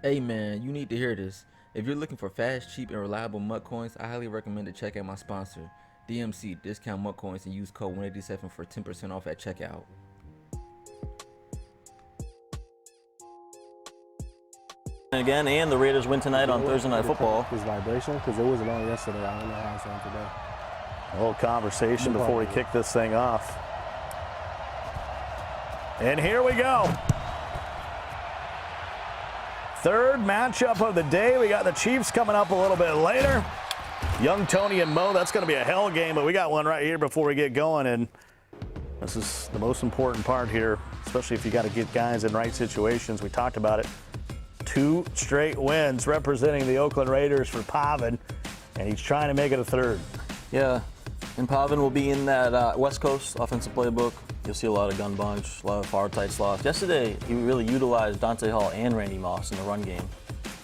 Hey man, you need to hear this. If you're looking for fast, cheap, and reliable MUT coins, I highly recommend to check out my sponsor, DMC, Discount MUT Coins, and use code 187 for 10% off at checkout. Again, and the Raiders win tonight on Thursday Night Football. His vibration, because it wasn't on yesterday. I don't know how it's on today. A little conversation before we kick this thing off. And here we go. Third matchup of the day. We got the Chiefs coming up a little bit later. Young Tony and Mo, that's going to be a hell game, but we got one right here before we get going, and this is the most important part here, especially if you got to get guys in right situations. We talked about it. 2 straight wins representing the Oakland Raiders for Pavan, and he's trying to make it a third. Yeah, and Pavan will be in that West Coast offensive playbook. You'll see a lot of gun bunch, a lot of far tight slots. Yesterday, he really utilized Dante Hall and Randy Moss in the run game.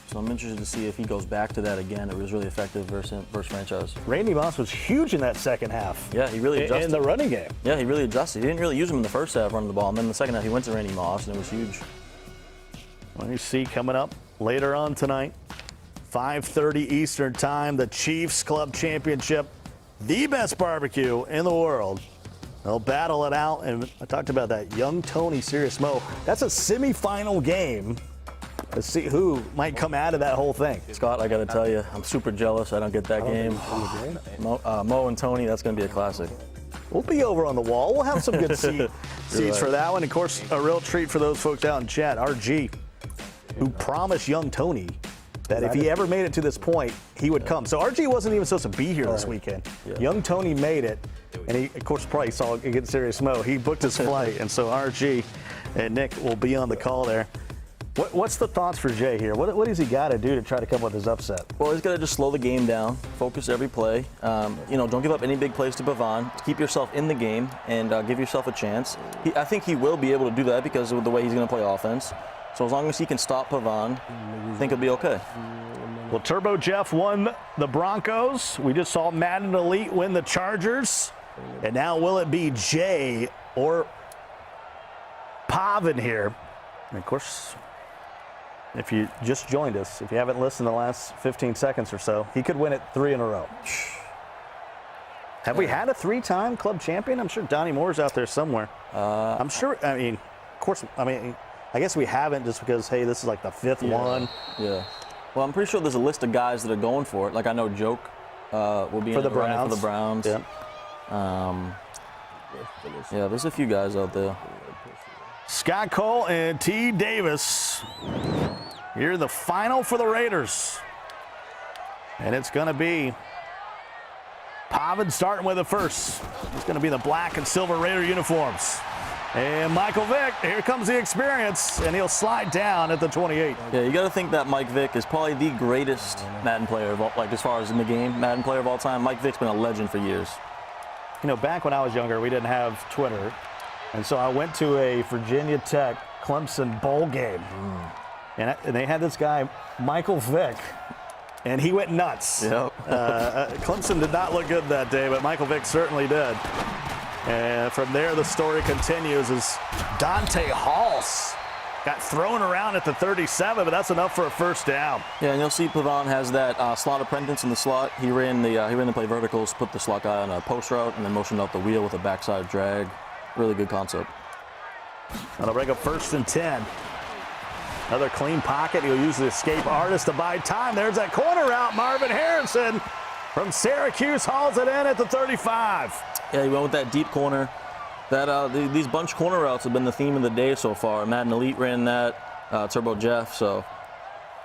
So I'm interested to see if he goes back to that again. It was really effective versus franchise. Randy Moss was huge in that second half. Yeah, he really adjusted. In the running game. Yeah, he really adjusted. He didn't really use him in the first half running the ball, and then in the second half he went to Randy Moss, and it was huge. Well, you see coming up later on tonight, 5:30 Eastern time, the Chiefs Club Championship, the best barbecue in the world. They'll battle it out, and I talked about that Young Tony Serious Mo. That's a semifinal game. Let's see who might come out of that whole thing. Scott, I got to tell you, I'm super jealous. I don't get that game. Mo and Tony, that's going to be a classic. We'll be over on the wall. We'll have some good seats for that one. Of course, a real treat for those folks out in chat. RG, who promised Young Tony that if he ever made it to this point, he would come. So RG wasn't even supposed to be here this weekend. Yeah. Young Tony made it, and he, of course, probably saw Against Serious Mo. He booked his flight, and so RG and Nick will be on the call there. What's the thoughts for Jay here? What does he got to do to try to come with his upset? Well, he's got to just slow the game down, focus every play. Don't give up any big plays to Pavan. Keep yourself in the game and give yourself a chance. I think he will be able to do that because of the way he's going to play offense. So as long as he can stop Pavan, I think he'll be okay. Well, Turbo Jeff won the Broncos. We just saw Madden Elite win the Chargers. And now will it be Jay or Pavan here? And of course, if you just joined us, if you haven't listened the last 15 seconds or so, he could win it 3 in a row. Have we had a 3-time club champion? I'm sure Donnie Moore's out there somewhere. I'm sure, I guess we haven't just because, hey, this is like the 5th one. Yeah. Well, I'm pretty sure there's a list of guys that are going for it. Like I know Joke will be in the running for the Browns. Yeah. Yeah, there's a few guys out there. Scott Cole and T. Davis. Here the final for the Raiders. And it's going to be Pavan starting with it first. It's going to be the black and silver Raider uniforms. And Michael Vick, here comes the experience, and he'll slide down at the 28. Yeah, you got to think that Mike Vick is probably the greatest Madden player of all, as far as in the game, Madden player of all time. Mike Vick's been a legend for years. You know, back when I was younger, we didn't have Twitter, and so I went to a Virginia Tech Clemson bowl game, and they had this guy, Michael Vick, and he went nuts. Yep. Clemson did not look good that day, but Michael Vick certainly did. And from there, the story continues as Dante Halls got thrown around at the 37, but that's enough for a first down. Yeah, and you'll see Pavan has that slot apprentice in the slot. He ran the play verticals, put the slot guy on a post route, and then motioned out the wheel with a backside drag. Really good concept. That'll bring up 1st and 10. Another clean pocket. He'll use the escape artist to buy time. There's that corner route. Marvin Harrison from Syracuse hauls it in at the 35. Yeah, he went with that deep corner. These bunch corner routes have been the theme of the day so far. Madden Elite ran that, Turbo Jeff, so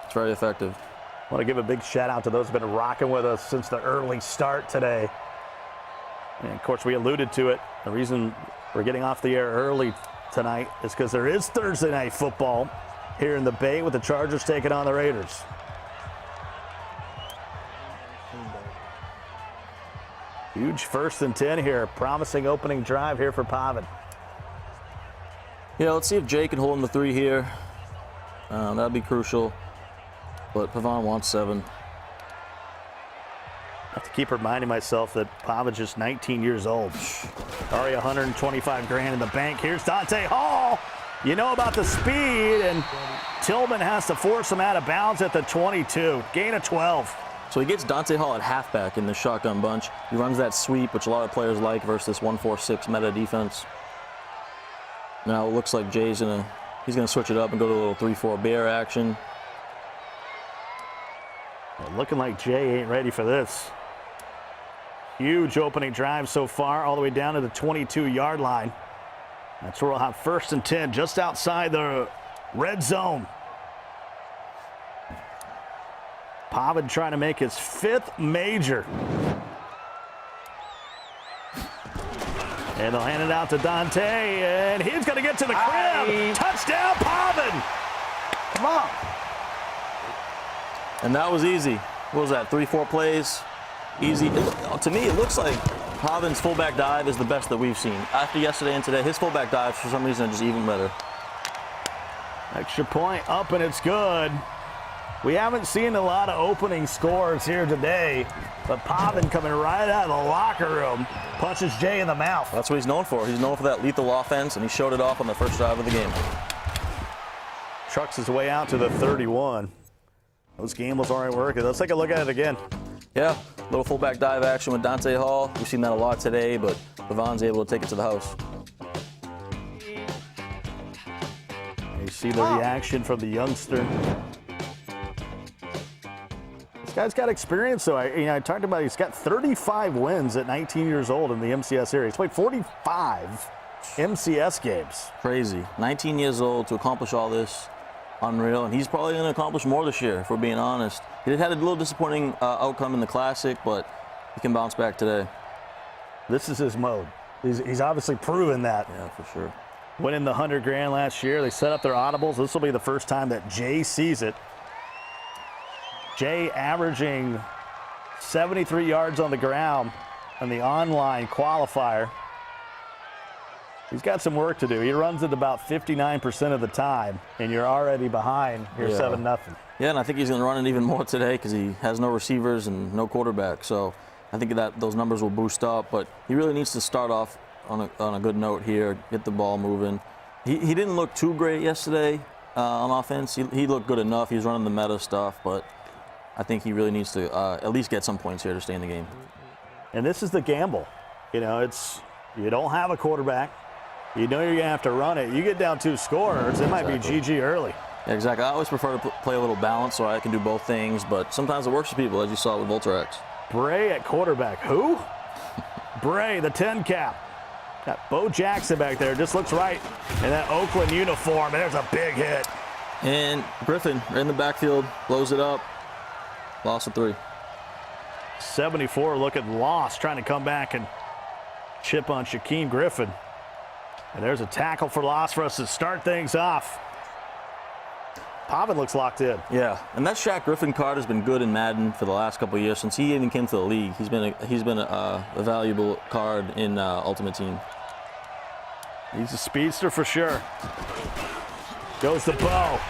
it's very effective. I want to give a big shout out to those who have been rocking with us since the early start today. And of course, we alluded to it. The reason we're getting off the air early tonight is because there is Thursday Night Football here in the Bay with the Chargers taking on the Raiders. Huge 1st and 10 here. Promising opening drive here for Pavan. Yeah, let's see if Jay can hold him the 3 here. That'd be crucial. But Pavan wants 7. I have to keep reminding myself that Pavan's just 19 years old. Already $125 grand in the bank. Here's Dante Hall. You know about the speed, and Tillman has to force him out of bounds at the 22. Gain of 12. So he gets Dante Hall at halfback in the shotgun bunch. He runs that sweep, which a lot of players like, versus this 1-4-6 meta defense. Now it looks like Jay's he's gonna switch it up and go to a little 3-4 bear action. Well, looking like Jay ain't ready for this. Huge opening drive so far, all the way down to the 22-yard line. That's where we'll have 1st and 10, just outside the red zone. Pavan trying to make his 5th major. And they'll hand it out to Dante, and he's going to get to the crib. Touchdown, Pavan! Come on. And that was easy. What was that, 3-4 plays? Easy. To me, it looks like Pavan's fullback dive is the best that we've seen. After yesterday and today, his fullback dives, for some reason, are just even better. Extra point up, and it's good. We haven't seen a lot of opening scores here today, but Pavan coming right out of the locker room punches Jay in the mouth. That's what he's known for. He's known for that lethal offense, and he showed it off on the first drive of the game. Trucks his way out to the 31. Those gambles aren't working. Let's take a look at it again. Yeah, little fullback dive action with Dante Hall. We've seen that a lot today, but Pavan's able to take it to the house. You see the reaction from the youngster. This guy's got experience, though. I talked about he's got 35 wins at 19 years old in the MCS area. He's played 45 MCS games. Crazy. 19 years old to accomplish all this. Unreal. And he's probably going to accomplish more this year, if we're being honest. He had a little disappointing outcome in the Classic, but he can bounce back today. This is his mode. He's obviously proven that. Yeah, for sure. Winning the $100,000 last year. They set up their audibles. This will be the first time that Jay sees it. Jay averaging 73 yards on the ground on the online qualifier. He's got some work to do. He runs it about 59% of the time, and you're already behind. You're 7-0. Yeah, and I think he's going to run it even more today because he has no receivers and no quarterback. So I think that those numbers will boost up. But he really needs to start off on a good note here, get the ball moving. He didn't look too great yesterday on offense. He looked good enough. He's running the meta stuff, but I think he really needs to at least get some points here to stay in the game. And this is the gamble. You know, you don't have a quarterback. You know you're going to have to run it. You get down 2 scorers, it might be GG early. Yeah, exactly. I always prefer to play a little balance so I can do both things, but sometimes it works for people, as you saw with Voltrex. Bray at quarterback. Who? Bray, the 10 cap. Got Bo Jackson back there. Just looks right in that Oakland uniform, and there's a big hit. And Griffin in the backfield, blows it up. Loss of 3. 74 looking lost, trying to come back and chip on Shaquem Griffin. And there's a tackle for loss for us to start things off. Pavan looks locked in. Yeah, and that Shaq Griffin card has been good in Madden for the last couple of years since he even came to the league. He's been a valuable card in Ultimate Team. He's a speedster for sure. Goes the Bo.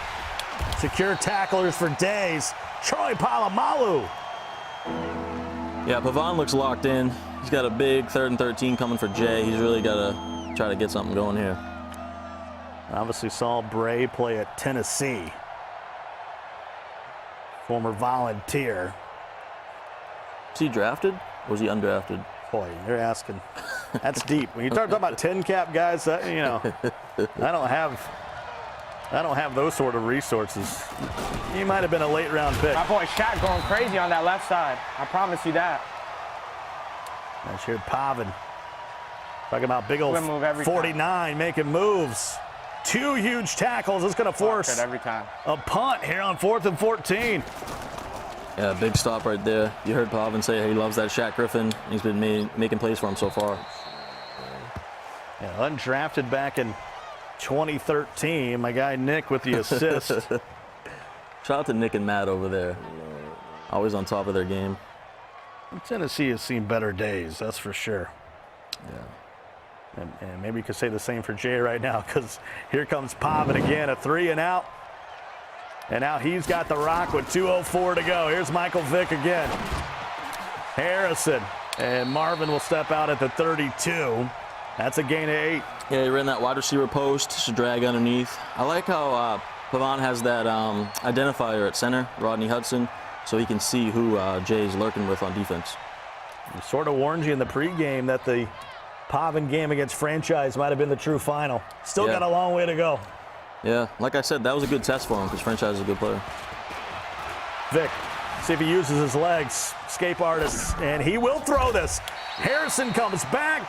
Secure tacklers for days. Troy Polamalu. Yeah, Pavan looks locked in. He's got a big 3rd and 13 coming for Jay. He's really got to try to get something going here. Obviously saw Bray play at Tennessee. Former Volunteer. Was he drafted or was he undrafted? Boy, you're asking. That's deep. When you start talking about 10 cap guys, I don't have those sort of resources. He might have been a late round pick. My boy Shaq going crazy on that left side. I promise you that. That's here Pavan. Talking about big old Move every 49 time. making moves. 2 huge tackles. It's going to force every time. a punt here on 4th and 14. Yeah, big stop right there. You heard Pavan say he loves that Shaq Griffin. He's been making plays for him so far. Yeah, undrafted back in 2013. My guy Nick with the assist. Shout out to Nick and Matt over there. Always on top of their game. Tennessee has seen better days, that's for sure. Yeah. And maybe you could say the same for Jay right now, because here comes Pavan again, a 3 and out. And now he's got the rock with 2:04 to go. Here's Michael Vick again. Harrison. And Marvin will step out at the 32. That's a gain of 8. Yeah, he ran that wide receiver post to drag underneath. I like how Pavan has that identifier at center, Rodney Hudson, so he can see who Jay's lurking with on defense. We sort of warned you in the pregame that the Pavan game against Franchise might have been the true final. Still got a long way to go. Yeah, like I said, that was a good test for him because Franchise is a good player. Vic, see if he uses his legs. Escape artist, and he will throw this. Harrison comes back,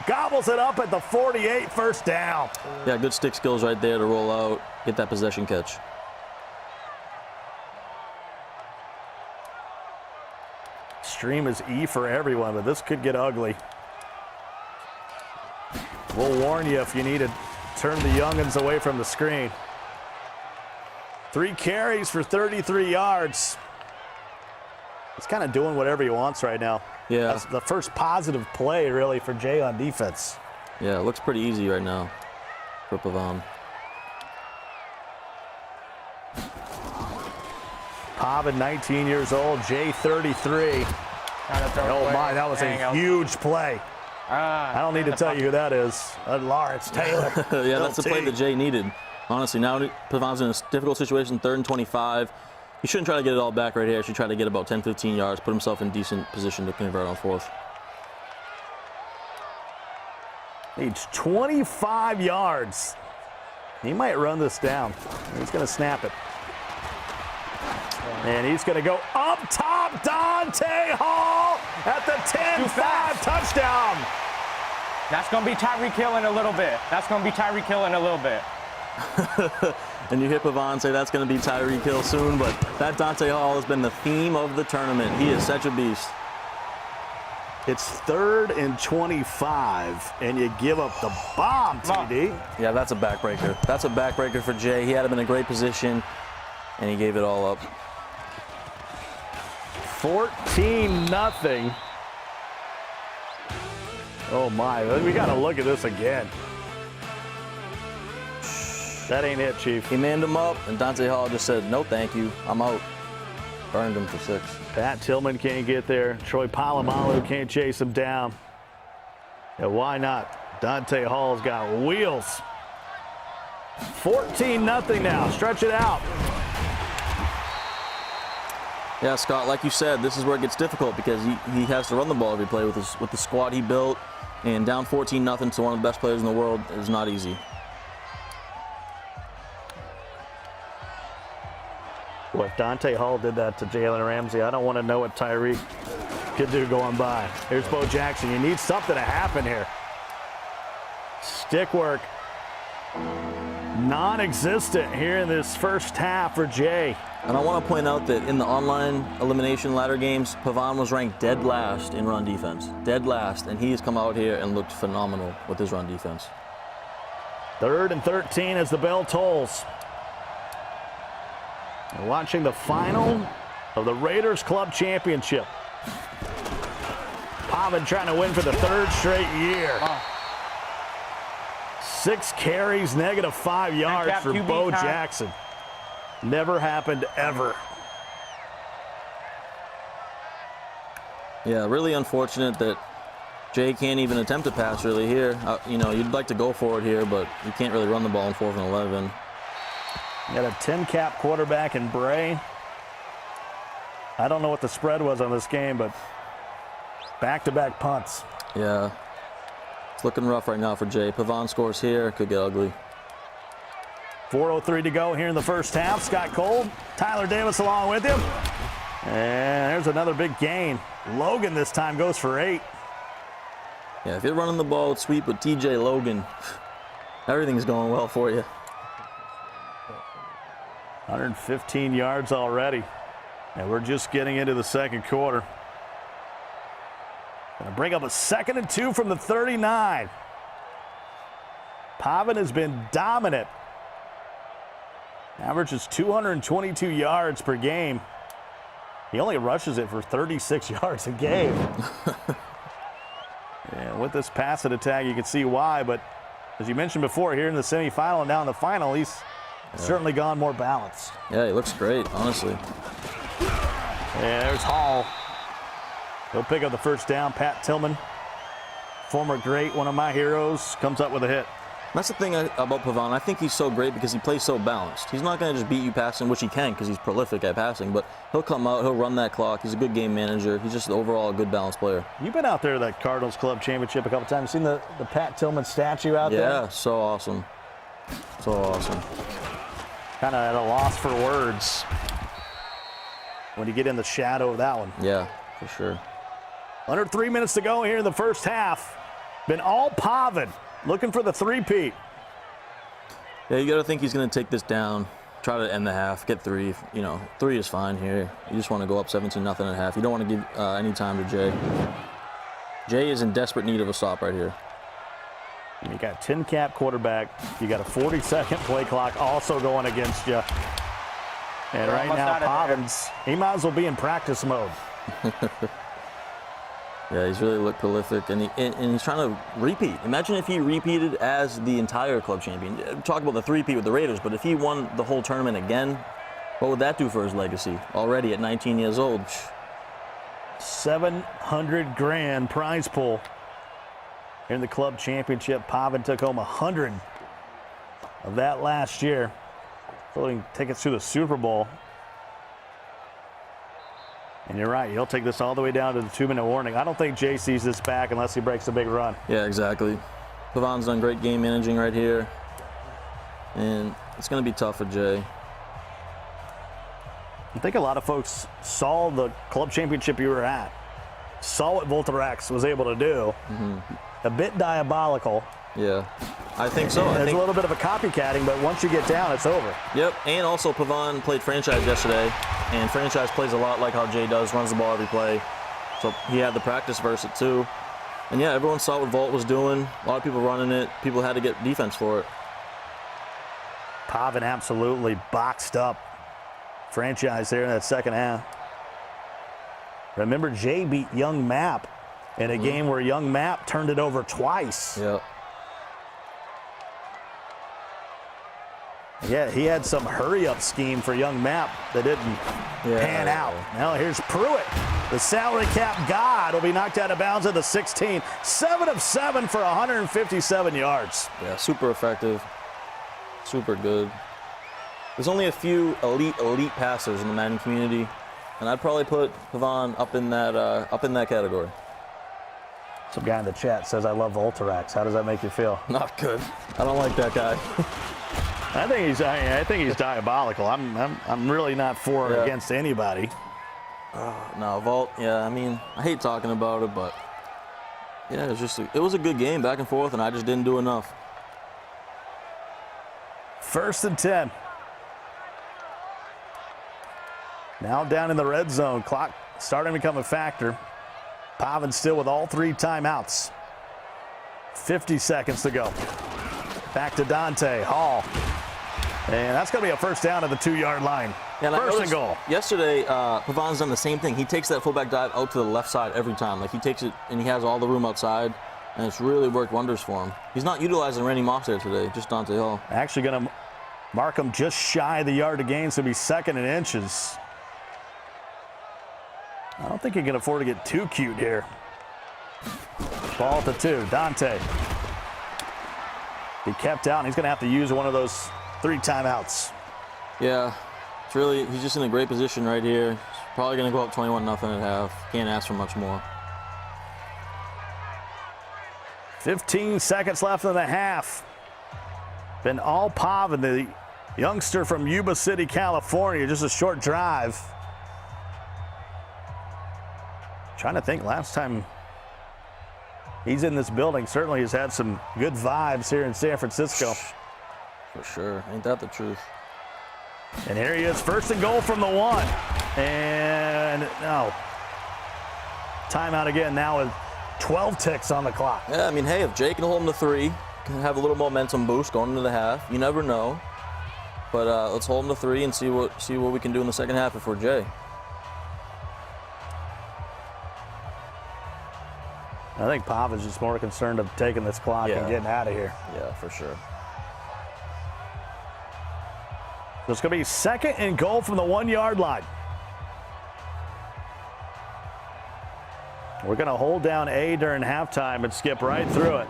gobbles it up at the 48, first down. Yeah, good stick skills right there to roll out, get that possession catch. Stream is E for everyone, but this could get ugly. We'll warn you if you need to turn the youngins away from the screen. 3 carries for 33 yards. He's kind of doing whatever he wants right now. Yeah. That's the first positive play, really, for Jay on defense. Yeah, it looks pretty easy right now for Pavan. Pavan, 19 years old, Jay 33. Oh my, that was a huge play. I don't need to tell you who that is. Lawrence Taylor. Yeah, that's the play that Jay needed. Honestly, now Pavan's in a difficult situation, 3rd and 25. He shouldn't try to get it all back right here. He should try to get about 10, 15 yards, put himself in decent position to convert on 4th. Needs 25 yards. He might run this down. He's going to snap it. And he's going to go up top. Dante Hall at the 10-5 touchdown. That's going to be Tyreek Hill in a little bit. That's going to be Tyreek Hill in a little bit. And you hear Pavan say that's going to be Tyreek Hill soon, but that Dante Hall has been the theme of the tournament. He is such a beast. It's 3rd and 25, and you give up the bomb, TD. Yeah, that's a backbreaker. That's a backbreaker for Jay. He had him in a great position, and he gave it all up. 14-0. Oh my, we got to look at this again. That ain't it, Chief. He manned him up, and Dante Hall just said, no thank you, I'm out. Burned him for 6. Pat Tillman can't get there. Troy Polamalu can't chase him down. Yeah, why not? Dante Hall's got wheels. 14-0 now. Stretch it out. Yeah, Scott, like you said, this is where it gets difficult because he has to run the ball every play with the squad he built, and down 14-0 to one of the best players in the world is not easy. Well, if Dante Hall did that to Jalen Ramsey, I don't want to know what Tyreek could do going by. Here's Bo Jackson. You need something to happen here. Stick work. Non-existent here in this first half for Jay. And I want to point out that in the online elimination ladder games, Pavan was ranked dead last in run defense. Dead last, and he's come out here and looked phenomenal with his run defense. 3rd and 13 as the bell tolls. We're watching the final of the Raiders Club Championship. Pavan trying to win for the 3rd straight year. 6 carries, -5 yards for Bo Jackson. Never happened ever. Yeah, really unfortunate that Jay can't even attempt a pass really here. You know, you'd like to go for it here, but you can't really run the ball on 4th and 11. Got a 10-cap quarterback in Bray. I don't know what the spread was on this game, but back-to-back punts. Yeah, it's looking rough right now for Jay. Pavan scores here, could get ugly. 4:03 to go here in the first half. Scott Cole, Tyler Davis along with him. And there's another big gain. Logan this time goes for 8. Yeah, if you're running the ball sweep with TJ Logan, everything's going well for you. 115 yards already. And we're just getting into the second quarter. Gonna bring up a 2nd and 2 from the 39. Pavan has been dominant. Averages 222 yards per game. He only rushes it for 36 yards a game. And with this passing attack, you can see why. But as you mentioned before, here in the semifinal and now in the final, he's certainly gone more balanced. Yeah, he looks great, honestly. And there's Hall. He'll pick up the first down. Pat Tillman, former great, one of my heroes, comes up with a hit. That's the thing about Pavan. I think he's so great because he plays so balanced. He's not going to just beat you passing, which he can because he's prolific at passing, but he'll come out, he'll run that clock. He's a good game manager. He's just overall a good balanced player. You've been out there to that Cardinals Club Championship a couple times. Seen the Pat Tillman statue out there? Yeah, so awesome. So awesome. Kind of at a loss for words when you get in the shadow of that one. Yeah, for sure. Under 3 minutes to go here in the first half. Been all Pavan looking for the three-peat. Yeah, you got to think he's going to take this down, try to end the half, get 3. You know, 3 is fine here. You just want to go up 17-0 at half. You don't want to give any time to Jay. Jay is in desperate need of a stop right here. You got 10-cap quarterback. You got a 40-second play clock also going against you. And We're right almost now, out of there. Pavan's, he might as well be in practice mode. Yeah, he's really looked prolific, and he's trying to repeat. Imagine if he repeated as the entire club champion. Talk about the three-peat with the Raiders, but if he won the whole tournament again, what would that do for his legacy? Already at 19 years old. $700,000 prize pool. In the club championship, Pavan took home 100 of that last year, including tickets to the Super Bowl. And you're right, he'll take this all the way down to the 2-minute warning. I don't think Jay sees this back unless he breaks a big run. Yeah, exactly. Pavan's done great game managing right here, and it's going to be tough for Jay. I think a lot of folks saw the club championship you were at, saw what Voltarex was able to do. A bit diabolical. Yeah, I think so. There's a little bit of a copycatting, but once you get down, it's over. Yep, and also Pavan played franchise yesterday, and franchise plays a lot like how Jay does, runs the ball every play. So he had the practice versus it too. And yeah, everyone saw what Volt was doing. A lot of people running it. People had to get defense for it. Pavan absolutely boxed up franchise there in that second half. Remember, Jay beat Young Map in a game where Young Map turned it over twice. Yep. Yeah, he had some hurry-up scheme for Young Map that didn't pan out. Now here's Pruitt. The salary cap god will be knocked out of bounds at the 16. 7 of 7 for 157 yards. Yeah, super effective. Super good. There's only a few elite passers in the Madden community, and I'd probably put Pavan up in that category. Some guy in the chat says, I love Voltarex. How does that make you feel? Not good. I don't like that guy. I think he's diabolical. I'm really not for or against anybody. No, Volt, yeah, I mean, I hate talking about it, but yeah, it was a good game back and forth, and I just didn't do enough. 1st and 10. Now down in the red zone. Clock starting to become a factor. Pavan still with all 3 timeouts. 50 seconds to go. Back to Dante Hall. And that's going to be a first down at the 2-yard line. Yeah, first and goal. Yesterday, Pavan's done the same thing. He takes that fullback dive out to the left side every time. Like, he takes it, and he has all the room outside, and it's really worked wonders for him. He's not utilizing Randy Moss there today, just Dante Hall. Actually going to mark him just shy of the yard to gain, so it'll be 2nd and inches. I don't think he can afford to get too cute here. Ball at the 2. Dante. He kept out, and he's going to have to use one of those 3 timeouts. Yeah, he's just in a great position right here. He's probably going to go up 21-0 at half. Can't ask for much more. 15 seconds left in the half. Been all Pavan, the youngster from Yuba City, California. Just a short drive. Trying to think, last time he's in this building, certainly has had some good vibes here in San Francisco. For sure. Ain't that the truth? And here he is, 1st and goal from the 1. And no. Timeout again now with 12 ticks on the clock. Yeah, I mean, hey, if Jay can hold him to 3, can have a little momentum boost going into the half. You never know. But let's hold him to 3 and see what we can do in the second half if we're Jay. I think Pavan's just more concerned of taking this clock and getting out of here. Yeah, for sure. So it's going to be 2nd and goal from the 1-yard line. We're going to hold down A during halftime and skip right through it.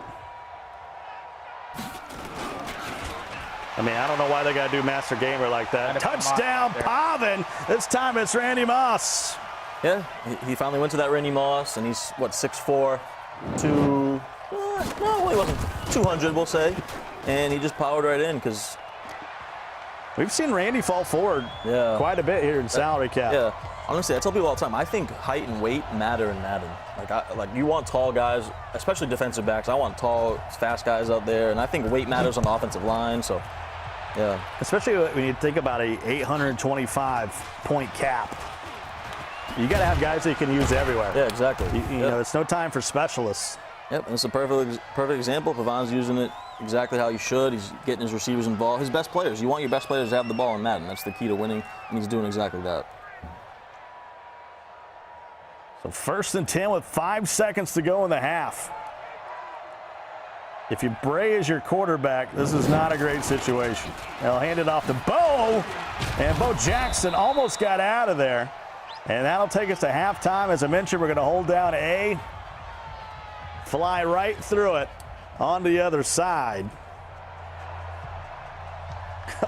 I mean, I don't know why they got to do Master Gamer like that. Touchdown, Pavan. This time it's Randy Moss. Yeah, he finally went to that Randy Moss, and he's, what, 6'4", no, he wasn't 200, we'll say. And he just powered right in because we've seen Randy fall forward quite a bit here in salary cap. Yeah, honestly, I tell people all the time, I think height and weight matter in Madden. Like you want tall guys, especially defensive backs. I want tall, fast guys out there, and I think weight matters on the offensive line. So, yeah. Especially when you think about a 825-point cap. You got to have guys that you can use everywhere. Yeah, exactly. You know, it's no time for specialists. Yep, and it's a perfect example. Pavan's using it exactly how he should. He's getting his receivers involved. His best players. You want your best players to have the ball in Madden. That's the key to winning, and he's doing exactly that. So 1st and 10 with 5 seconds to go in the half. If you Bray as your quarterback, this is not a great situation. They'll hand it off to Bo, and Bo Jackson almost got out of there. And that'll take us to halftime. As I mentioned, we're going to hold down A, fly right through it on the other side.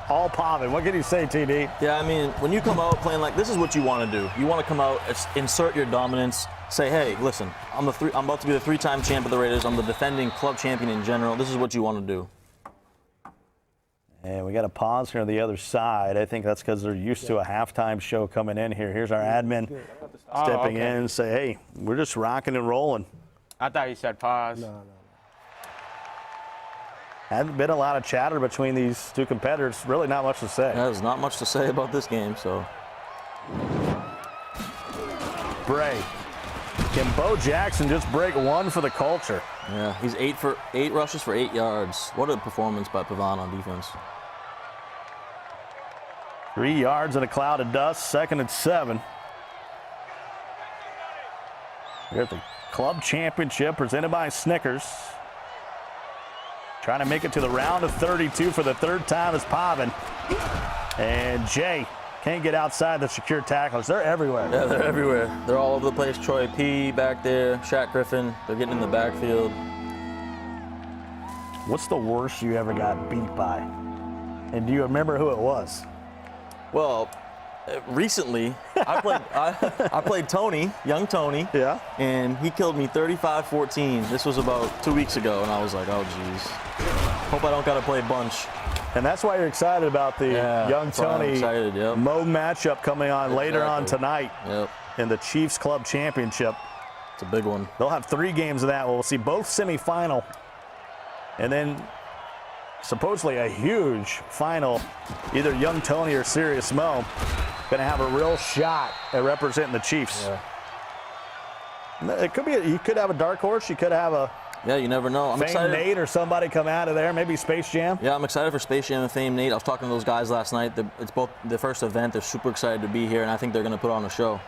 All Pavan. What can you say, TD? Yeah, I mean, when you come out playing like this is what you want to do. You want to come out, insert your dominance, say, hey, listen, I'm about to be the 3-time champ of the Raiders. I'm the defending club champion in general. This is what you want to do. And we got a pause here on the other side. I think that's because they're used to a halftime show coming in here. Here's our admin stepping in and say, hey, we're just rocking and rolling. I thought you said pause. No. Hasn't been a lot of chatter between these two competitors. Really not much to say. Yeah, there's not much to say about this game, so. Bray. Can Bo Jackson just break one for the culture? Yeah, he's 8 rushes for 8 yards. What a performance by Pavan on defense. 3 yards in a cloud of dust, 2nd and 7. We're at the club championship presented by Snickers. Trying to make it to the round of 32 for the 3rd time is Pavan. And Jay can't get outside the secure tackles. They're everywhere. Yeah, they're everywhere. They're all over the place. Troy P. back there, Shaq Griffin. They're getting in the backfield. What's the worst you ever got beat by? And do you remember who it was? Well, recently, I played Tony, young Tony. Yeah. And he killed me 35-14. This was about 2 weeks ago, and I was like, oh, geez. Hope I don't got to play bunch. And that's why you're excited about the young Tony Mo matchup coming on later on tonight in the Chiefs Club Championship. It's a big one. They'll have 3 games of that. We'll see both semifinal. And then supposedly a huge final, either young Tony or Serious Mo, going to have a real shot at representing the Chiefs. Yeah. It could be, you could have a dark horse, you could have a you never know. I'm excited. Nate or somebody come out of there, maybe Space Jam. Yeah, I'm excited for Space Jam and Fame Nate. I was talking to those guys last night. It's both the first event. They're super excited to be here, and I think they're going to put on a show.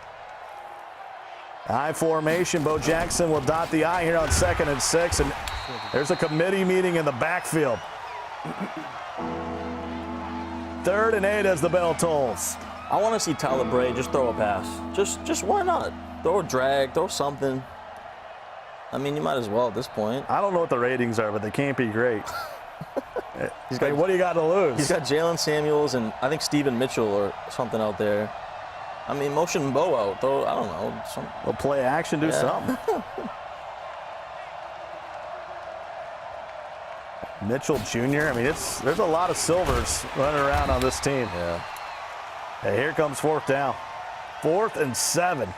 I formation. Bo Jackson will dot the I here on 2nd and 6, and there's a committee meeting in the backfield. 3rd and 8 as the bell tolls. I want to see Tyler Bray just throw a pass. Just why not? Throw a drag, throw something. I mean, you might as well at this point. I don't know what the ratings are, but they can't be great. What do you got to lose? He's got Jalen Samuels and I think Steven Mitchell or something out there. I mean, motion Bo out. Throw, I don't know. We'll play action, do something. Mitchell Jr., I mean, there's a lot of silvers running around on this team. Yeah. Hey, here comes 4th down. 4th and 7.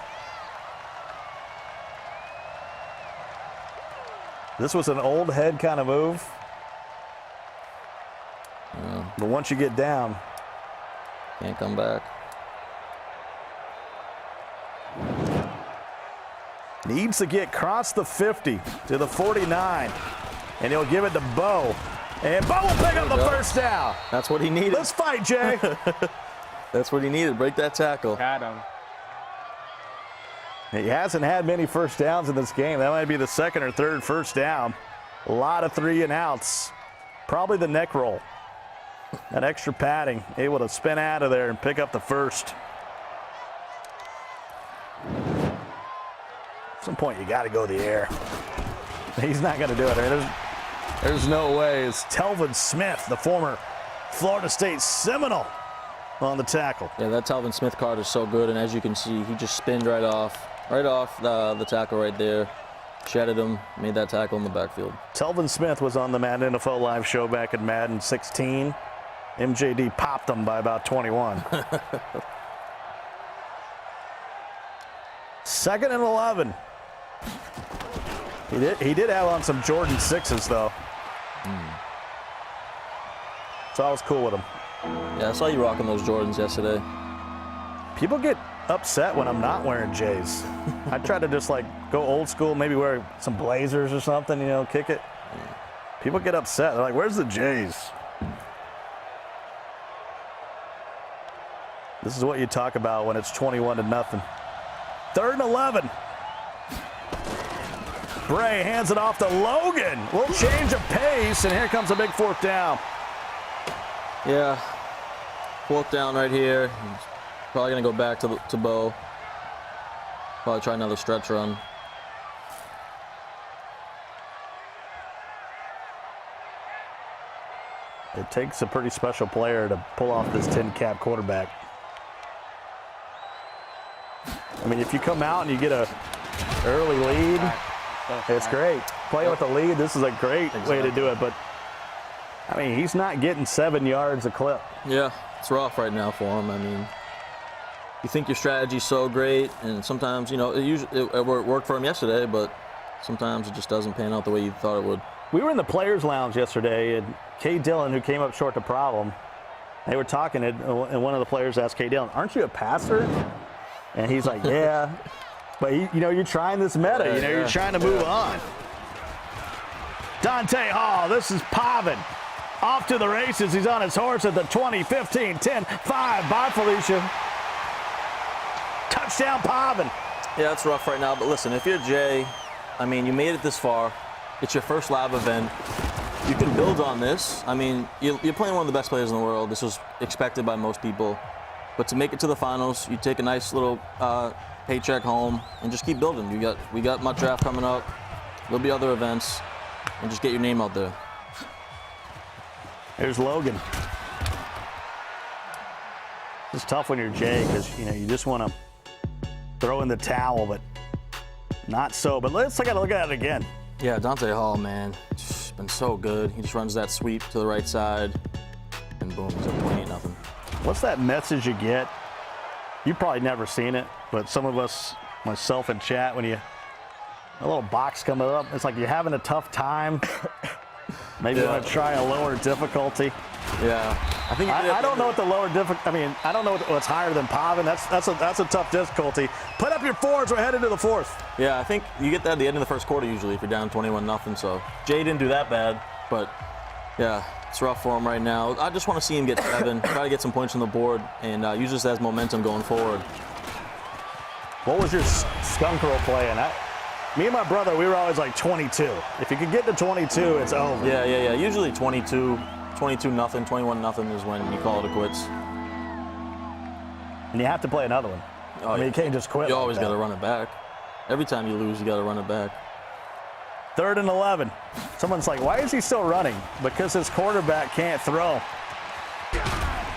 This was an old head kind of move. Yeah. But once you get down, can't come back. Needs to get across the 50 to the 49. And he'll give it to Bo. And Bo will pick up the 1st down. That's what he needed. Let's fight, Jay. That's what he needed. Break that tackle. Got him. He hasn't had many 1st downs in this game. That might be the 2nd or 3rd 1st down. A lot of 3 and outs. Probably the neck roll. That extra padding, able to spin out of there and pick up the 1st. At some point, you got to go the air. He's not going to do it. There's no way. It's Telvin Smith, the former Florida State Seminole on the tackle. Yeah, that Telvin Smith card is so good, and as you can see, he just spinned right off the tackle right there. Shedded him, made that tackle in the backfield. Telvin Smith was on the Madden NFL Live show back in Madden 16. MJD popped him by about 21. 2nd and 11. He did have on some Jordan 6s, though. So I was cool with him. Yeah, I saw you rocking those Jordans yesterday. People get upset when I'm not wearing J's. I try to just like go old school, maybe wear some Blazers or something, you know, kick it. People get upset. They're like, where's the J's? This is what you talk about when it's 21-0. 3rd and 11. Bray hands it off to Logan. We'll change of pace, and here comes a big 4th down. Yeah, 4th down right here. He's probably gonna go back to Bo. Probably try another stretch run. It takes a pretty special player to pull off this 10-cap quarterback. I mean, if you come out and you get a early lead, it's great. Playing with the lead, this is a great way to do it. But, I mean, he's not getting 7 yards a clip. Yeah, it's rough right now for him. I mean, you think your strategy's so great, and sometimes, you know, it worked for him yesterday, but sometimes it just doesn't pan out the way you thought it would. We were in the players' lounge yesterday, and Kay Dillon, who came up short to problem, they were talking, and one of the players asked Kay Dillon, "Aren't you a passer?" And he's like, "Yeah." But, you know, you're trying this meta. You know, you're trying to move on. Dante Hall, this is Pavan. Off to the races. He's on his horse at the 20, 15, 10, 5. Bye, Felicia. Touchdown, Pavan. Yeah, it's rough right now, but listen, if you're Jay, I mean, you made it this far. It's your first lab event. You can build on this. I mean, you're playing one of the best players in the world. This was expected by most people. But to make it to the finals, you take a nice little paycheck home and just keep building. We got Mutt Draft coming up. There'll be other events, and just get your name out there. Here's Logan. It's tough when you're Jay because, you know, you just want to throw in the towel, but not so. But let's take a look at it again. Yeah, Dante Hall, man, just been so good. He just runs that sweep to the right side, and boom, he's up 28-0. What's that message you get? You've probably never seen it, but some of us, myself in chat, when a little box coming up, it's like you're having a tough time. Maybe you want to try a lower difficulty. Yeah, I don't know what the lower difficulty. I mean, I don't know what's higher than Pavan. That's a tough difficulty. Put up your 4s. We're headed to the 4th. Yeah, I think you get that at the end of the first quarter usually if you're down 21-0. So Jay didn't do that bad, but yeah, it's rough for him right now. I just want to see him get 7, try to get some points on the board, and use this as momentum going forward. What was your skunk roll playing? Me and my brother, we were always like 22. If you could get to 22, it's over. Yeah. Usually 22-0, 21-0 is when you call it quits. And you have to play another one. Oh, I mean, you can't just quit. You like always that. got to run it back. Every time you lose, you got to run it back. 3rd and 11. Someone's like, why is he still running? Because his quarterback can't throw.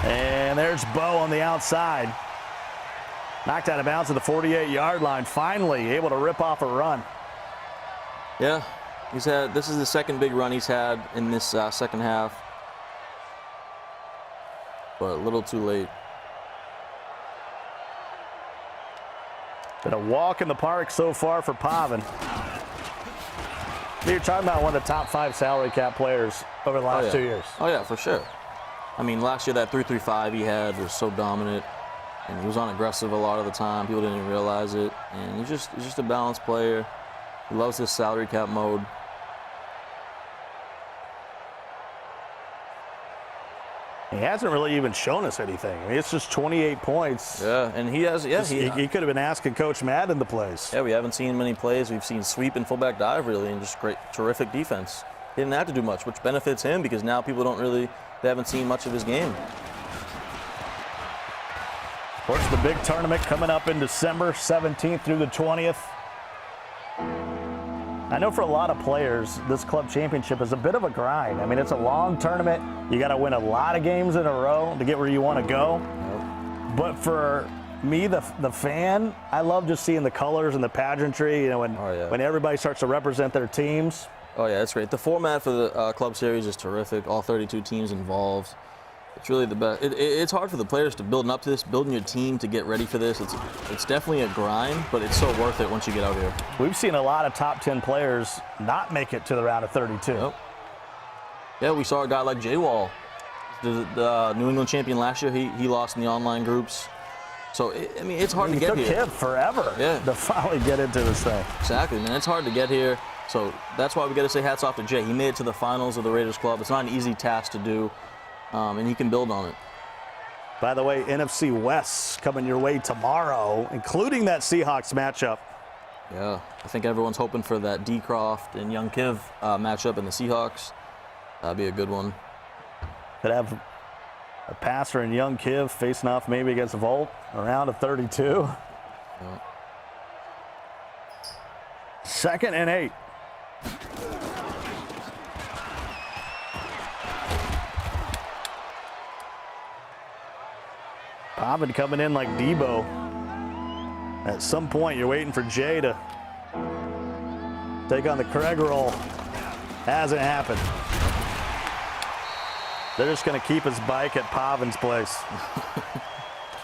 And there's Bo on the outside. Knocked out of bounds at the 48-yard line. Finally able to rip off a run. Yeah, this is the second big run he's had in this second half. But a little too late. Been a walk in the park so far for Pavan. You're talking about one of the top 5 salary cap players over the last 2 years. Oh, yeah, for sure. I mean, last year that 3-3-5 he had was so dominant, and he was unaggressive a lot of the time. People didn't even realize it. And he's just a balanced player. He loves this salary cap mode. He hasn't really even shown us anything. I mean, it's just 28 points. Yeah, and he has. Yeah, he could have been asking Coach Madden the plays. Yeah, we haven't seen many plays. We've seen sweep and fullback dive really, and just terrific defense. He didn't have to do much, which benefits him because now people they haven't seen much of his game. Of course, the big tournament coming up in December 17th through the 20th. I know for a lot of players, this club championship is a bit of a grind. I mean, it's a long tournament. You got to win a lot of games in a row to get where you want to go. But for me, the fan, I love just seeing the colors and the pageantry, you know, when everybody starts to represent their teams. Oh, yeah, that's great. The format for the Club Series is terrific. All 32 teams involved. It's really the best. It's hard for the players to build up to this, building your team to get ready for this. It's definitely a grind, but it's so worth it once you get out here. We've seen a lot of top 10 players not make it to the round of 32. Yep. Yeah, we saw a guy like Jay415, the New England champion last year. He lost in the online groups. So, I mean, it's hard to get here. It took him forever to finally get into this thing. Exactly, man. It's hard to get here. So that's why we got to say hats off to Jay. He made it to the finals of the Raiders Club. It's not an easy task to do, and he can build on it. By the way, NFC West coming your way tomorrow, including that Seahawks matchup. Yeah, I think everyone's hoping for that D. Croft and Young Kiv matchup in the Seahawks. That'd be a good one. Could have a passer and Young Kiv facing off maybe against Volt, a round of 32. Yeah. 2nd and 8. Pavan coming in like Debo. At some point, you're waiting for Jay to take on the Craig roll. Hasn't happened. They're just going to keep his bike at Pavan's place.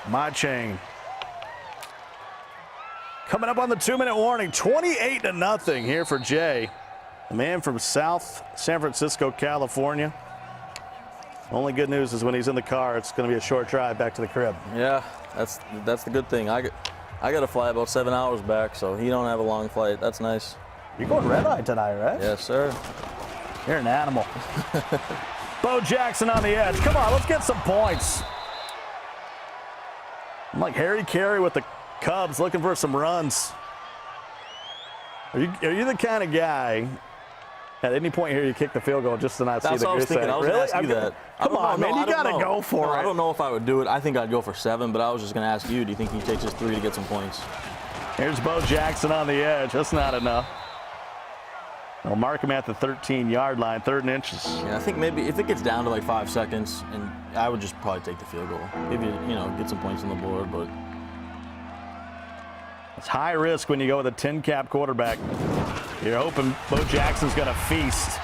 My chain. Coming up on the 2-minute warning, 28-0 here for Jay. The man from South San Francisco, California. Only good news is when he's in the car, it's going to be a short drive back to the crib. Yeah, that's the good thing. I got to fly about 7 hours back, so he don't have a long flight. That's nice. You're going red eye tonight, right? Yes, sir. You're an animal. Bo Jackson on the edge. Come on, let's get some points. I'm like Harry Carey with the Cubs looking for some runs. Are you the kind of guy at any point here you kick the field goal just to not see the That's what I was thinking. I was going to ask you that. Come on, man, you got to go for it. I don't know if I would do it. I think I'd go for 7, but I was just going to ask you, do you think he takes his 3 to get some points? Here's Bo Jackson on the edge. That's not enough. They'll mark him at the 13-yard line, 3rd and inches. Yeah, I think maybe if it gets down to like 5 seconds, and I would just probably take the field goal. Maybe, get some points on the board, but it's high risk when you go with a 10-cap quarterback. You're hoping Bo Jackson's going to feast.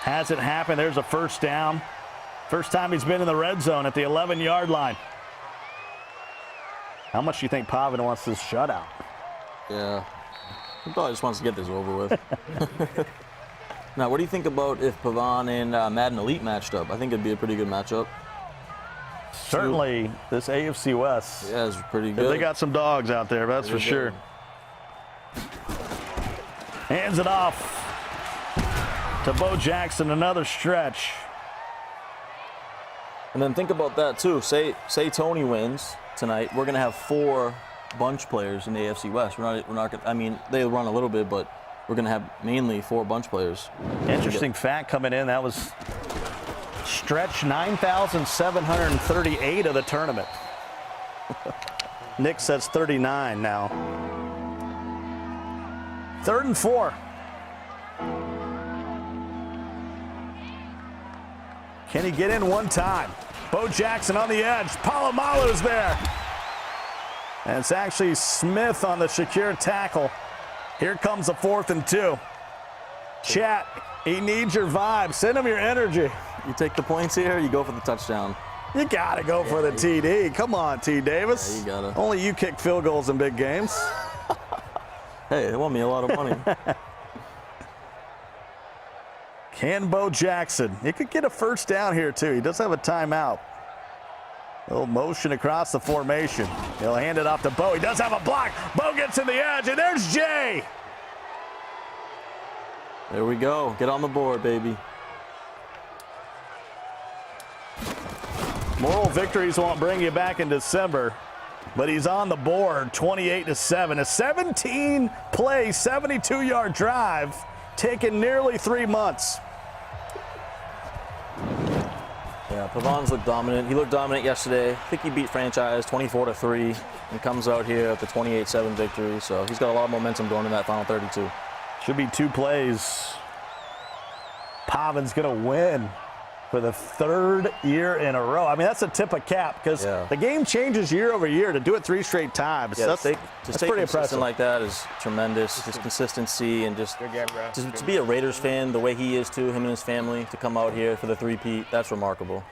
Hasn't happened. There's a 1st down. First time he's been in the red zone at the 11-yard line. How much do you think Pavan wants this shutout? Yeah. He probably just wants to get this over with. Now, what do you think about if Pavan and Madden Elite matched up? I think it'd be a pretty good matchup. Certainly, this AFC West. Yeah, it's pretty good. They got some dogs out there, that's for sure. Hands it off to Bo Jackson, another stretch. And then think about that too. Say Tony wins tonight, we're gonna have 4 bunch players in the AFC West. We're not gonna, I mean, they run a little bit, but we're gonna have mainly 4 bunch players. Interesting fact coming in, that was stretch 9,738 of the tournament. Nick says 39 now. 3rd and 4. Can he get in one time? Bo Jackson on the edge. Palomalu's there. And it's actually Smith on the Shakir tackle. Here comes the 4th and 2. Chat, he needs your vibe. Send him your energy. You take the points here, you go for the touchdown. You got to go for the TD. Come on, T. Davis. Yeah, you got to. Only you kick field goals in big games. Hey, they won me a lot of money. Can Bo Jackson? He could get a 1st down here, too. He does have a timeout. A little motion across the formation. He'll hand it off to Bo. He does have a block. Bo gets in the edge, and there's Jay. There we go. Get on the board, baby. Moral victories won't bring you back in December, but he's on the board, 28-7. A 17-play, 72-yard drive, taking nearly 3 months. Yeah, Pavan's looked dominant. He looked dominant yesterday. I think he beat franchise 24-3 and comes out here at the 28-7 victory. So he's got a lot of momentum going in that final 32. Should be 2 plays. Pavan's going to win for the 3rd year in a row. I mean, that's a tip of cap because the game changes year over year. To do it 3 straight times, Yeah, that's stay pretty impressive. like that is tremendous. Just consistency and just to be a Raiders fan the way he is too, him and his family, to come out here for the 3-peat, that's remarkable.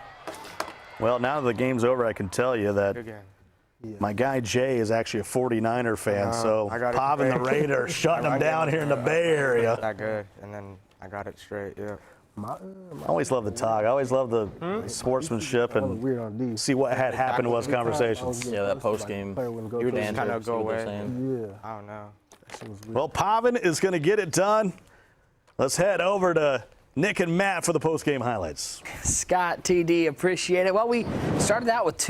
Well, now that the game's over, I can tell you that my guy Jay is actually a 49er fan. So Pavan the Raider shutting him down here in the Bay Area. That good, and then I got it straight. Yeah. I always love the talk. I always love the sportsmanship and see what had happened to us conversations. Yeah, that post game. You were dancing. Kind of go away. Yeah. I don't know. Well, Pavan is going to get it done. Let's head over to Nick and Matt for the post game highlights. Scott, TD, appreciate it. Well, we started out with 2